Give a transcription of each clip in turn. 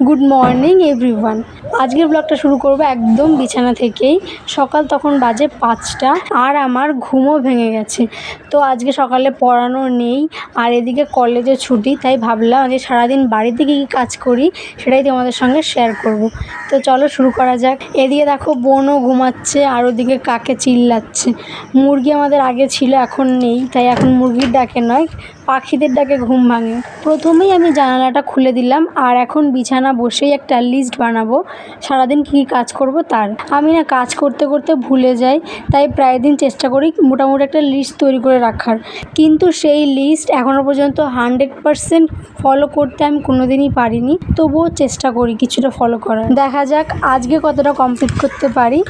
Good morning everyone. আজকের ব্লগটা শুরু করবো একদম বিছানা থেকেই। সকাল তখন বাজে 5টা আর আমার ঘুমও ভেঙে গেছে। তো আজকে সকালে পড়ানো নেই আর এদিকে কলেজে ছুটি, তাই ভাবলাম আজকে সারাদিন বাড়িতে কী কী কাজ করি সেটাই তোমাদের সঙ্গে শেয়ার করব। তো চলো শুরু করা যাক। এদিকে দেখো বোনও ঘুমাচ্ছে আর ওদিকে কাকে চিল্লাচ্ছে। মুরগি আমাদের আগে ছিল, এখন নেই, তাই এখন মুরগির ডাকে নয় পাখিদের ডাকে ঘুম ভাঙে। প্রথমেই আমি জানালাটা খুলে দিলাম আর এখন বিছানা বসেই একটা লিস্ট বানাবো সারাদিন কী কী কাজ করব তার। আমি না কাজ করতে করতে ভুলে যাই, তাই প্রায় দিন চেষ্টা করি মোটামুটি একটা লিস্ট তৈরি করে রাখার, কিন্তু সেই লিস্ট এখনও পর্যন্ত 100% ফলো করতে আমি কোনোদিনই পারিনি। তবুও চেষ্টা করি কিছুটা ফলো করার। দেখা যাক আজকে কতটা কমপ্লিট করতে পারি।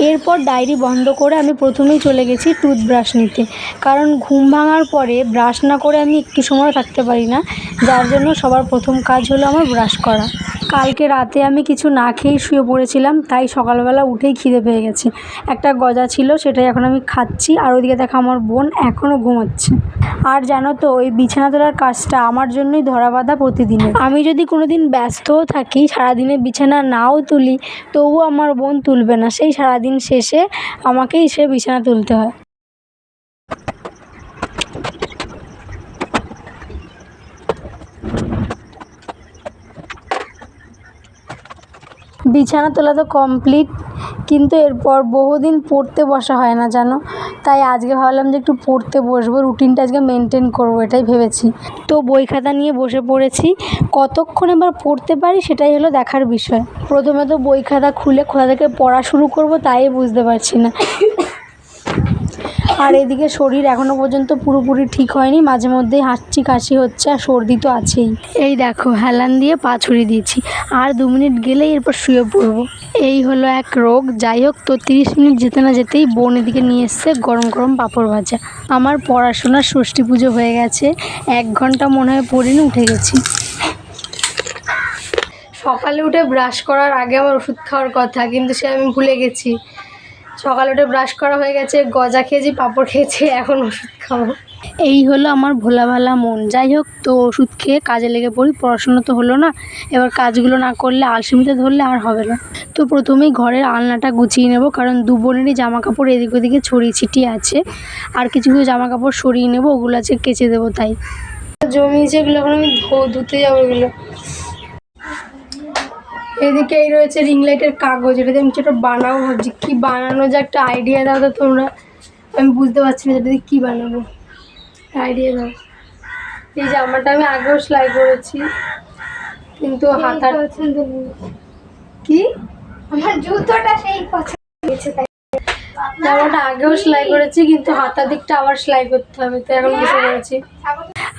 এরপর ডায়েরি বন্ধ করে আমি প্রথমেই চলে গেছি টুথব্রাশ নিতে, কারণ ঘুম ভাঙার পরে ব্রাশ না করে আমি একটু সময় থাকতে পারি না, যার জন্য সবার প্রথম কাজ হলো আমার ব্রাশ করা। কালকে রাতে আমি কিছু না খেয়েই শুয়ে পড়েছিলাম, তাই সকালবেলা উঠেই খিদে পেয়ে গেছে। একটা গজা ছিল, সেটাই এখন আমি খাচ্ছি। আর ওইদিকে দেখা আমার বোন এখনও ঘুমাচ্ছে। আর জানো তো, ওই বিছানা তোলার কাজটা আমার জন্যই ধরা বাঁধা প্রতিদিনের। আমি যদি কোনো দিন ব্যস্তও থাকি, সারাদিনে বিছানা নাও তুলি, তবুও আমার বোন তুলবে না। সেই সারাদিন শেষে আমাকেই সে বিছানা তুলতে হয়। বিছানা তোলা তো কমপ্লিট, কিন্তু এরপর বহুদিন পড়তে বসা হয় না জানো, তাই আজকে ভাবলাম যে একটু পড়তে বসবো, রুটিনটা আজকে মেনটেন করবো, এটাই ভেবেছি। তো বই খাতা নিয়ে বসে পড়েছি। কতক্ষণ এবার পড়তে পারি সেটাই হলো দেখার বিষয়। প্রথমে তো বই খাতা খুলে কোথা থেকে পড়া শুরু করব তাই বুঝতে পারছি না। আর এদিকে শরীর এখনও পর্যন্ত পুরোপুরি ঠিক হয়নি, মাঝে মধ্যেই হাঁচি কাশি হচ্ছে আর সর্দি তো আছেই। এই দেখো হেলান দিয়ে পা ছড়িয়ে দিয়েছি, আর 2 মিনিট গেলেই এরপর শুয়ে পড়বো। এই হলো এক রোগ। যাই হোক, তো 30 মিনিট যেতে না যেতেই বোন এদিকে নিয়ে এসছে গরম গরম পাঁপড় ভাজা। আমার পড়াশোনার ষষ্ঠী পুজো হয়ে গেছে, 1 ঘন্টা মনে হয় পড়িনি, উঠে গেছি। সকালে উঠে ব্রাশ করার আগে আমার ওষুধ খাওয়ার কথা, কিন্তু সে আমি ভুলে গেছি। সকালে উঠে ব্রাশ করা হয়ে গেছে, গজা খেয়েছি, পাঁপড় খেয়েছি, এখন ওষুধ খাবো। এই হলো আমার ভোলা ভালা মন। যাই হোক, তো ওষুধ খেয়ে কাজে লেগে পড়ি। পড়াশোনা তো হলো না, এবার কাজগুলো না করলে আলসেমিতে ধরলে আর হবে না। তো প্রথমেই ঘরের আলনাটা গুছিয়ে নেব, কারণ 2 বোনেরই জামা কাপড় এদিক ওদিকে ছড়িয়ে ছিটিয়ে আছে, আর কিছু কিছু জামা কাপড় সরিয়ে নেব, ওগুলো আছে কেচে দেবো। তাই জমিয়েছে, এগুলো এখন আমি ধুতে যাবো এগুলো। এদিকে এই রয়েছে রিং লাইটের কাগজ, এটাতে আমি কিছু বানাবো ভাবছি। কী বানানো যায় একটা আইডিয়া দাও তো তোমরা, আমি বুঝতে পারছি না এটাতে কী বানাবো, আইডিয়া দাও। এই জামাটা আমি আগেও সেলাই করেছি, কিন্তু হাতার কি আমার জুতোটা সেই পছন্দ হয়েছে, তাই জামাটা আগেও সেলাই করেছি, কিন্তু হাতার দিকটা আবার সেলাই করতে হবে, তো এখন বসে পড়েছি।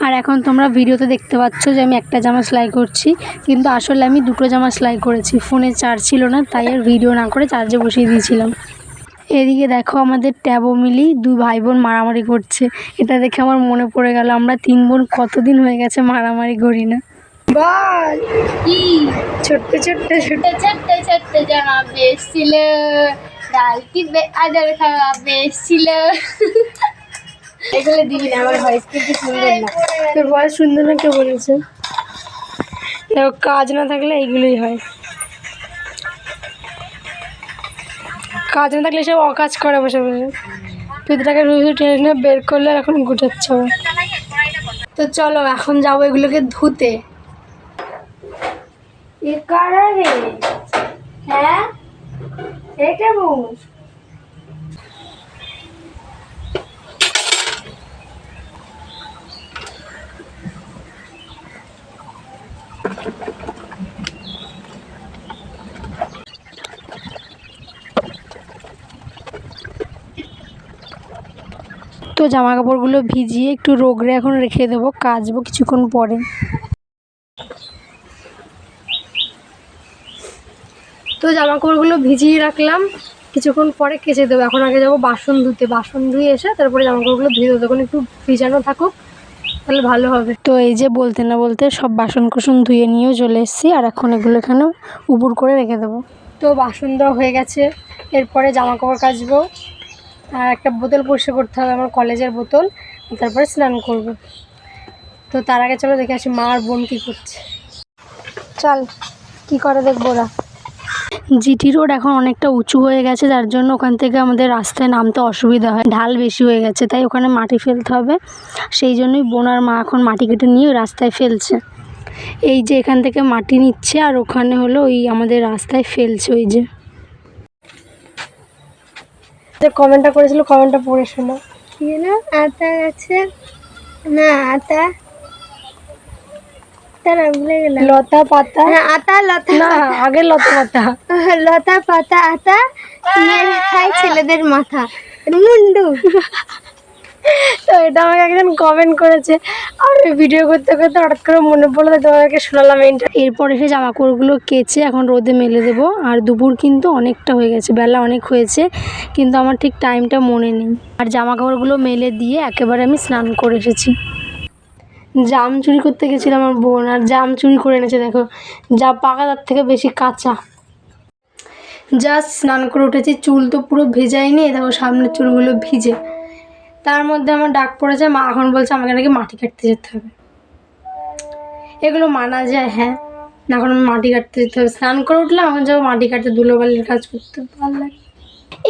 আর এখন তোমরা ভিডিওতে দেখতে পাচ্ছ যে আমি একটা জামা সেলাই করছি, কিন্তু আসলে আমি 2টো জামা সেলাই করেছি। ফোনে চার্জ ছিল না, তাই আর ভিডিও না করে চার্জে বসিয়ে দিয়েছিলাম। এদিকে দেখো আমাদের ট্যাবো মিলি 2 ভাই বোন মারামারি করছে। এটা দেখে আমার মনে পড়ে গেল আমরা 3 বোন কতদিন হয়ে গেছে মারামারি করি না। বল কি ছোট্ট ছোট্ট ছোট্ট ছোট্ট ছোট্ট জামা বেশছিল, ডালকি আদার খাওয়া বেশছিল। এগুলো দিবি না, আমার ভয়েস কিন্তু সুন্দর না। তোর ভয়েস সুন্দর না কে বলেছে? দেখো কাজ না থাকলে এইগুলোই হয়, কাজ না থাকলে সব অকাজ করে বসে বসে। পিঠটাকে রুজু টেনে বের করলে এখন গুটাচ্ছে। তো চলো এখন যাবো এগুলোকে ধুতে। এ কারা রে? হ্যাঁ এটা বউ। তো জামা কাপড়গুলো ভিজিয়ে একটু রোগড়ে এখন রেখে দেবো, কাচবো কিছুক্ষণ পরে। তো জামা কাপড়গুলো ভিজিয়ে রাখলাম, কিছুক্ষণ পরে কেচে দেবো। এখন আগে যাবো বাসন ধুতে, বাসন ধুয়ে এসে তারপরে জামা কাপড়গুলো ধুয়ে দেবো, তখন একটু ভিজানো থাকুক, তাহলে ভালো হবে। তো এই যে বলতে না বলতে সব বাসন কুসন ধুয়ে নিয়েও চলে এসেছি, আর এখন এগুলো এখানে উপুর করে রেখে দেবো। তো বাসন দেওয়া হয়ে গেছে, এরপরে জামা কাপড় কাচবো, আর একটা বোতল পরিষ্কার করতে হবে, আমার কলেজের বোতল, তারপরে স্নান করব। তো তার আগে চলো দেখে আসি মা আর বোন কী করছে। চল। কি করে দেখবো ওরা। জিটি রোড এখন অনেকটা উঁচু হয়ে গেছে, যার জন্য ওখান থেকে আমাদের রাস্তায় নামতে অসুবিধা হয়, ঢাল বেশি হয়ে গেছে, তাই ওখানে মাটি ফেলতে হবে। সেই জন্যই বোন আর মা এখন মাটি কেটে নিয়ে রাস্তায় ফেলছে। এই যে এখান থেকে মাটি নিচ্ছে আর ওখানে হলো ওই আমাদের রাস্তায় ফেলছে। ওই যে কমেন্টটা করেছিল, কমেন্টটা পড়ে শোনো। কি না আতা আছে না আতা, তারা ভুলে গেলাম। লতা পাতা, আতা লতা না, আগে লতা পাতা, লতা পাতা আতা মেরে খায় ছেলেদের মাথা মুন্ডু। তো এটা আমাকে একজন কমেন্ট করেছে, আর ভিডিও করতে করতে হঠাৎ করে মনে পড়লো, তোমাদেরকে শোনালাম এইটা। এরপর এসে জামা কাপড়গুলো কেচে এখন রোদে মেলে দেবো। আর দুপুর কিন্তু অনেকটা হয়ে গেছে, বেলা অনেক হয়েছে, কিন্তু আমার ঠিক টাইমটা মনে নেই। আর জামা কাপড়গুলো মেলে দিয়ে একেবারে আমি স্নান করে এসেছি। জাম চুরি করতে গেছিলাম আমার বোন, আর জাম চুরি করে এনেছে। দেখো যা পাকা তার থেকে বেশি কাঁচা। জাস্ট স্নান করে উঠেছি, চুল তো পুরো ভেজাইনি, দেখো সামনের চুলগুলো ভিজে। তার মধ্যে আমার ডাক পড়েছে, মা এখন বলছে আমাকে নাকি মাটি কাটতে যেতে হবে। এগুলো মানা যায়? হ্যাঁ, এখন আমি মাটি কাটতে যেতে হবে। স্নান করে উঠলাম, এখন যাবো মাটি কাটতে, ধুলোবালির কাজ করতে ভালো লাগে।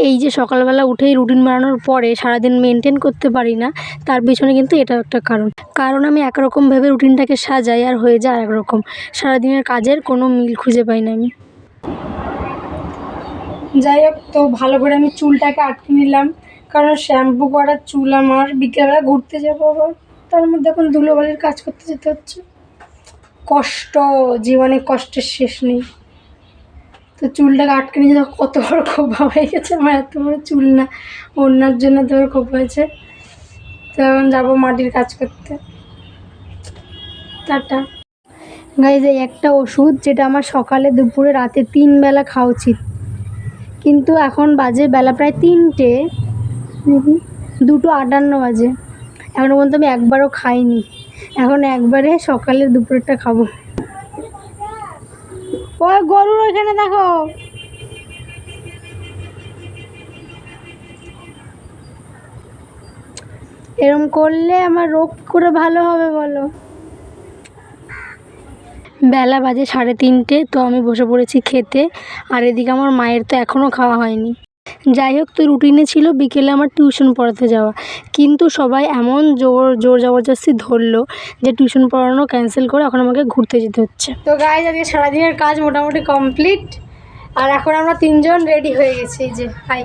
এই যে সকালবেলা উঠেই রুটিন বানানোর পরে সারাদিন মেনটেন করতে পারি না, তার পিছনে কিন্তু এটাও একটা কারণ আমি একরকমভাবে রুটিনটাকে সাজাই আর হয়ে যায় আরেক রকম। সারাদিনের কাজের কোনো মিল খুঁজে পাই না আমি। যাই হোক, তো ভালো করে আমি চুলটাকে আটকে নিলাম, কারণ শ্যাম্পু করার চুল আমার। বিকেলবেলা ঘুরতে যাবো আবার, তার মধ্যে এখন ধুলোবালির কাজ করতে যেতে হচ্ছে। কষ্ট, জীবনে কষ্টের শেষ নেই। তো চুলটাকে আটকে নিয়ে দেখো কত বড় খোপা হয়ে গেছে আমার। এত বড় চুল না, ওনার জন্য এত বড় খোপা হয়েছে। তো এখন যাবো মাটির কাজ করতে। টাটা। গাইজ, এই একটা ওষুধ যেটা আমার সকালে দুপুরে রাতে 3 বেলা খাওয়া উচিত, কিন্তু এখন বাজে বেলা প্রায় 3টে, 2:58 বাজে, এখনও পর্যন্ত আমি একবারও খাইনি। এখন একবারে সকালে দুপুরেরটা খাবো। ওই গরুর ওইখানে দেখো। এরম করলে আমার রোগ করে ভালো হবে বলো? বেলা বাজে 3:30, তো আমি বসে পড়েছি খেতে। আর এদিকে আমার মায়ের তো এখনও খাওয়া হয়নি। যাই হোক, তো রুটিনে ছিল বিকেলে আমার টিউশন পড়াতে যাওয়া, কিন্তু সবাই এমন জোর জবরদস্তি ধরলো যে টিউশন পড়ানো ক্যান্সেল করে এখন আমাকে ঘুরতে যেতে হচ্ছে। তো গাইজ, আজকে সারাদিনের কাজ মোটামুটি কমপ্লিট। আর এখন আমরা 3জন রেডি হয়ে গেছি। এই যে হাই,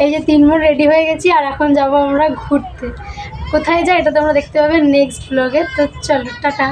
এই যে 3 বোন রেডি হয়ে গেছি, আর এখন যাব আমরা ঘুরতে। কোথায় যাই এটা তোমরা দেখতে পাবে নেক্সট ব্লগে। তো চলো, টাটা।